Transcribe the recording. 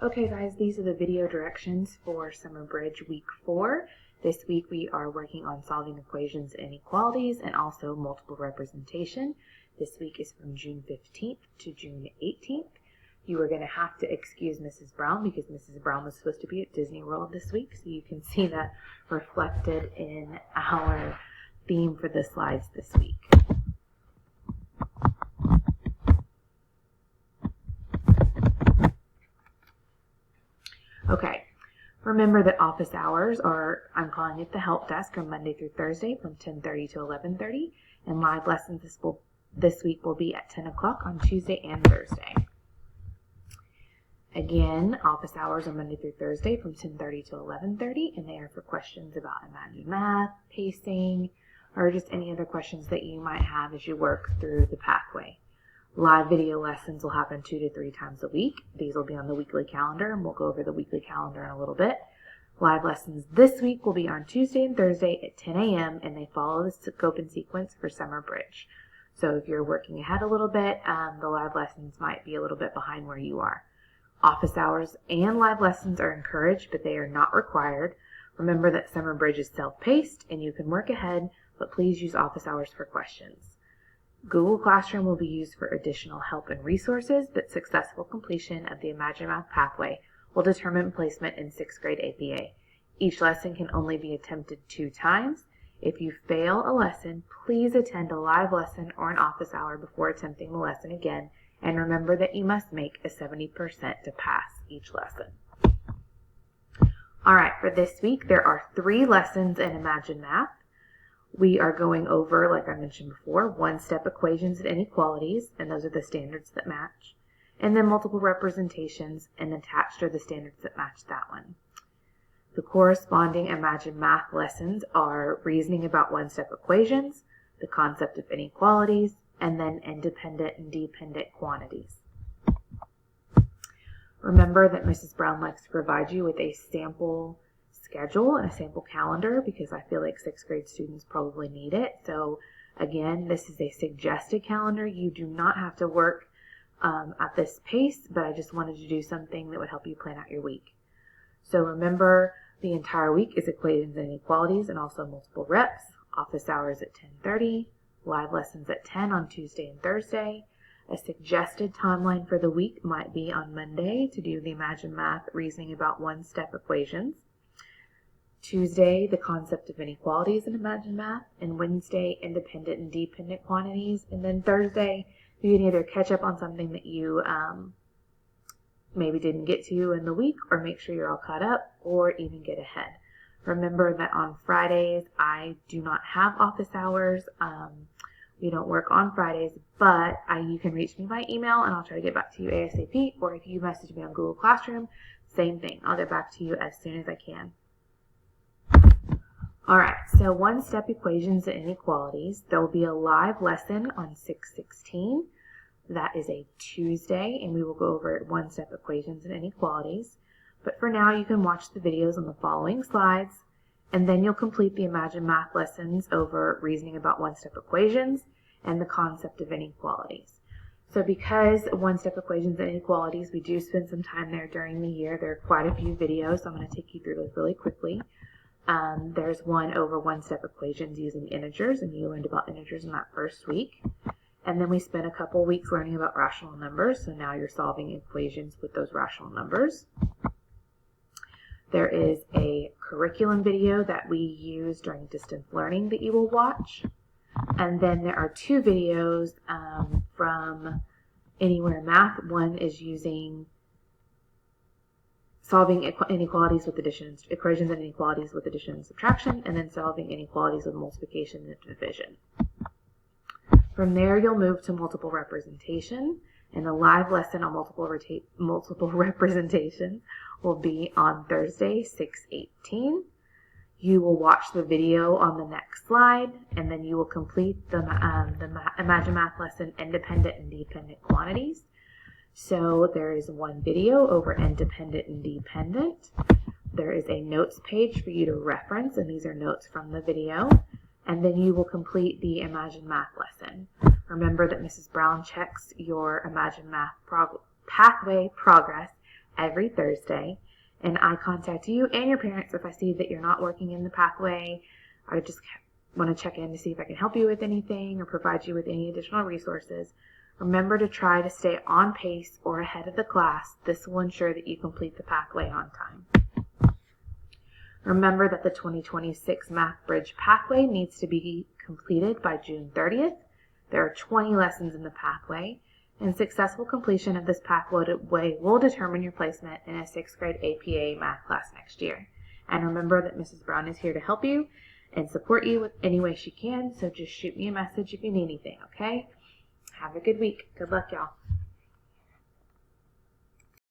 Okay guys, these are the video directions for Summer Bridge Week 4. This week we are working on solving equations and inequalities and also multiple representation. This week is from June 15th to June 18th. You are going to have to excuse Mrs. Brown because Mrs. Brown was supposed to be at Disney World this week, so you can see that reflected in our theme for the slides this week. Okay, remember that office hours are, I'm calling it the help desk, from Monday through Thursday from 10:30 to 11:30, and live lessons this week will be at 10 o'clock on Tuesday and Thursday. Again, office hours are Monday through Thursday from 10:30 to 11:30, and they are for questions about Imagine Math, pacing, or just any other questions that you might have as you work through the pathway. Live video lessons will happen 2 to 3 times a week. These will be on the weekly calendar, and we'll go over the weekly calendar in a little bit. Live lessons this week will be on Tuesday and Thursday at 10 a.m., and they follow the scope and sequence for Summer Bridge. So if you're working ahead a little bit, the live lessons might be a little bit behind where you are. Office hours and live lessons are encouraged, but they are not required. Remember that Summer Bridge is self-paced, and you can work ahead, but please use office hours for questions. Google Classroom will be used for additional help and resources, but successful completion of the Imagine Math pathway will determine placement in 6th grade APA. Each lesson can only be attempted 2 times. If you fail a lesson, please attend a live lesson or an office hour before attempting the lesson again, and remember that you must make a 70% to pass each lesson. Alright, for this week there are 3 lessons in Imagine Math. We are going over, like I mentioned before, one-step equations and inequalities, and those are the standards that match. And then multiple representations, and attached are the standards that match that one. The corresponding Imagine Math lessons are reasoning about one-step equations, the concept of inequalities, and then independent and dependent quantities. Remember that Mrs. Brown likes to provide you with a sample schedule and a sample calendar because I feel like 6th grade students probably need it. So again, this is a suggested calendar. You do not have to work at this pace, but I just wanted to do something that would help you plan out your week. So remember, the entire week is equations and inequalities and also multiple reps. Office hours at 10:30, live lessons at 10 on Tuesday and Thursday. A suggested timeline for the week might be on Monday to do the Imagine Math reasoning about one-step equations. Tuesday, the concept of inequalities in Imagine Math, and Wednesday, independent and dependent quantities, and then Thursday, you can either catch up on something that you maybe didn't get to in the week, or make sure you're all caught up, or even get ahead. Remember that on Fridays, I do not have office hours. We don't work on Fridays, but you can reach me by email, and I'll try to get back to you ASAP, or if you message me on Google Classroom, same thing. I'll get back to you as soon as I can. Alright, so one-step equations and inequalities. There will be a live lesson on 6/16. That is a Tuesday, and we will go over one-step equations and inequalities. But for now, you can watch the videos on the following slides, and then you'll complete the Imagine Math lessons over reasoning about one-step equations and the concept of inequalities. So because one-step equations and inequalities, we do spend some time there during the year. There are quite a few videos, so I'm going to take you through those really quickly. There's one over one-step equations using integers, and you learned about integers in that first week. And then we spent a couple weeks learning about rational numbers, so now you're solving equations with those rational numbers. There is a curriculum video that we use during distance learning that you will watch. And then there are 2 videos from Anywhere Math. One is using solving inequalities with addition, equations and inequalities with addition and subtraction, and then solving inequalities with multiplication and division. From there, you'll move to multiple representation, and the live lesson on multiple representation will be on Thursday, 6/18. You will watch the video on the next slide, and then you will complete the Imagine Math lesson, independent and dependent quantities. So there is one video over independent and dependent. There is a notes page for you to reference, and these are notes from the video. And then you will complete the Imagine Math lesson. Remember that Mrs. Brown checks your Imagine Math pathway progress every Thursday, and I contact you and your parents if I see that you're not working in the pathway. I just want to check in to see if I can help you with anything or provide you with any additional resources. Remember to try to stay on pace or ahead of the class. This will ensure that you complete the pathway on time. Remember that the 2026 Math Bridge pathway needs to be completed by June 30th. There are 20 lessons in the pathway, and successful completion of this pathway will determine your placement in a 6th grade APA math class next year. And remember that Mrs. Brown is here to help you and support you with any way she can, so just shoot me a message if you need anything, okay? Have a good week. Good luck, y'all.